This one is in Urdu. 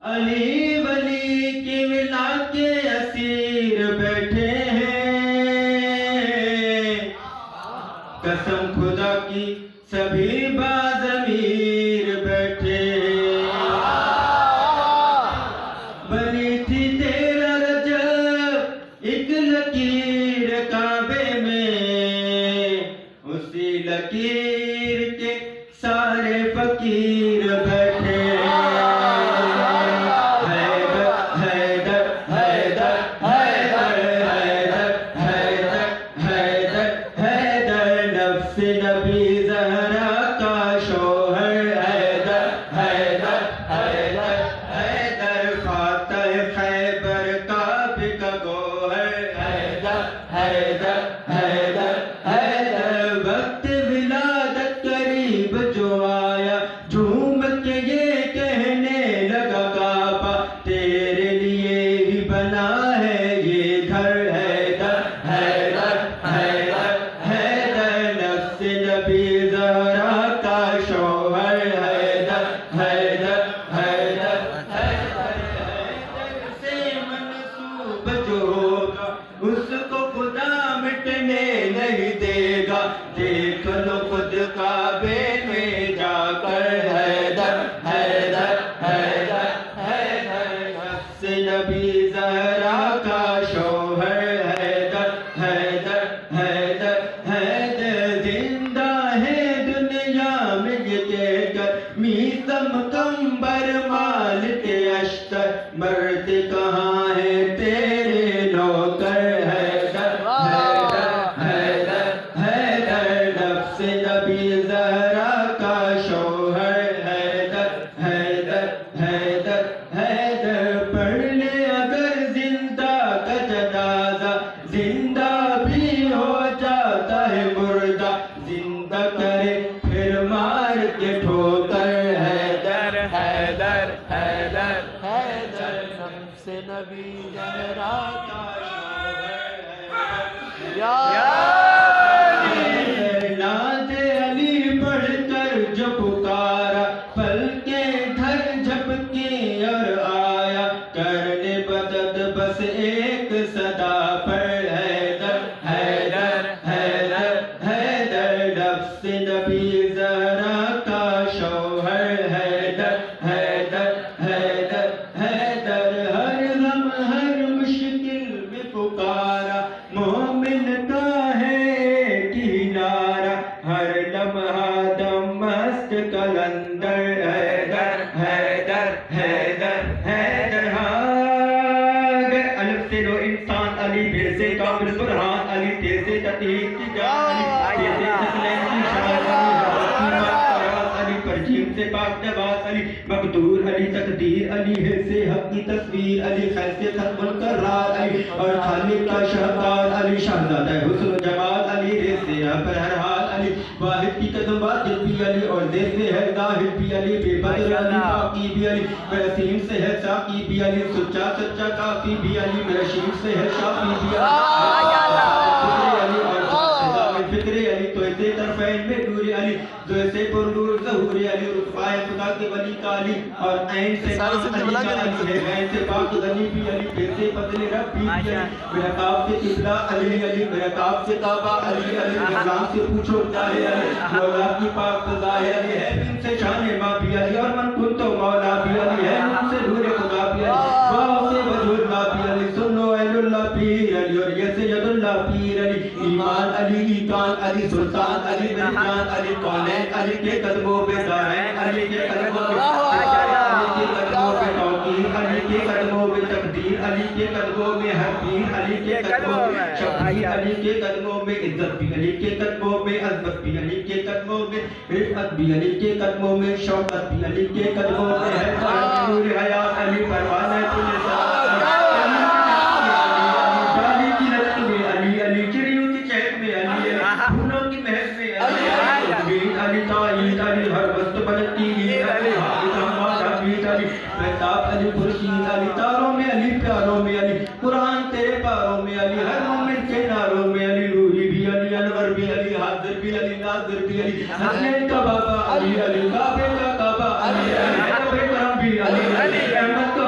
علی ولی کی ولا کے اسیر بیٹھے ہیں، قسم خدا کی سبھی باضمیر بیٹھے ہیں۔ بنی تھی 13 رجب ایک لکیر کعبے میں، اسی لکیر کے سارے فقیر بیٹھے ہیں۔ نبی زہرا کا شوہر حیدر، حیدر حیدر حیدر، فاتح خیبر کا بھی گوہر حیدر، حیدر حیدر حیدر۔ وقت ولادت قریب جو آیا، جھوم کے یہ کہنے لگا کعبہ تیرے لیے ہی بنا ہے یہ گھر حیدر، حیدر حیدر حیدر۔ نبی زہرا کا شوہر حیدر، حیدر حیدر حیدر۔ سے منسوب جو ہوگا اس کو خدا مٹنے نہیں دے گا، دیکھ لو خود کعبے میں جا کر حیدر، حیدر حیدر حیدر۔ سے نبی زہرا کا شوہر حیدر، حیدر حیدر حیدر۔ زندہ ہے دنیا میں یہ کہہ کر میثم کمبر مال کے اشتر، مرد کہاں ہے تیرے نوکر حیدر، حیدر حیدر حیدر۔ نفس نبی زہرا کا شوہر حیدر، حیدر حیدر حیدر۔ پڑھ لے اگر زندہ کا جنازہ، زندہ بھی ہو جاتا ہے مردہ، زندہ کرے پھر مار کے ٹھوکر حیدر، حیدر حیدر حیدر۔ نفس نبی زہرا کا شوہر حیدر، ناد علی پڑھ کر جو پکارا، پلکیں دھر جھپکی اور آیا، کرنے مدد بس ایک صدا پر حیدر، حیدر حیدر حیدر۔ نفس نبی زہرا کا شوہر حیدر، حیدر حیدر حیدر۔ ہر غم ہر مشکل میں پکارا، مومن کا ہے ایک ہی نعرہ، ہر لمحہ دم مست کلندر حیدر، حیدر حیدر حیدر۔ الف سے دو انسان علی، بے سے کامل برہان علی، تے سے تطہیر کی جان علی، تے سے تسلیم کی شان علی، پر جیم سے پاک جواد علی، مقدور علی، تقدیر علی، ہے سے حق کی تصویر علی، خیر سے ختم القرار علی، اور خالق کا شہکار علی، شہزادہ حسن و جمال علی، رے سے پر ہر حال علی، واحد کی قدم واجد بھی علی، اور دیر سے ہے ظاہر بھی علی، بے بدر علی، باقی بھی علی، وسیم سے ہے ساقی بھی علی، سچا سچا کافی بھی علی، رشید سے ہے شافی بھی علی، فکر علی، تو ایسے طرفین میں نور علی، جو ایسے پر نور ظہور علی، رتبہ خدا کے ولی کا علی، اور عین سے پاک علی کا علی ہے، عین سے پاک غنی بھی علی، پھر سے فضل رب بھی علی، میرا کعب سے قبلہ علی علی، میرا کعب سے کعبہ علی علی، نظام سے پوچھو چاہے علی، مولا کی پاک فضا ہے علی، ہے من سے شان ماں بھی علی، اور من کن تو مولا بھی علی، ہے من سے نور خدا بھی علی، واہ سے وجہ اللہ بھی علی، سنو اہل اللہ پیر علی، اور یہ سید اللہ پیر علی، ایمان علی، ایقان علی، سلطان علی، مہجان علی، کونین علی کے قدموں پہ، دارین علی کے قدموں پہ، علی کے قدموں پہ، توقیر علی کے قدموں پہ، تقدیر علی کے قدموں میں، حقیر علی کے قدموں میں، شبیر علی کے قدموں میں، عزت بھی علی کے قدموں میں، عظمت بھی علی کے قدموں میں، رفعت بھی علی کے قدموں میں، شوقت بھی علی کے قدموں میں، ہے نور حیات علی، پروانہ تجھے ڈالی کی رت میں علی علی، چڑیوں کی چہک میں علی پھولوں کی مہک میں علی علی، تعید علی، ہر وقت بلتی علی، حافظ ہمارا بیت علی، مہتاب علی، خورشید علی، تاروں میں علی، پیاروں میں علی، قرآن تیرے پاروں میں علی، ہر مومن کے ناروں میں علی، روحی بھی علی، انور بھی علی، حاضر بھی علی، ناظر بھی علی، حسین کا بابا علی علی، کعبے کا کعبہ علی علی، کرم بھی علی علی، احمد کا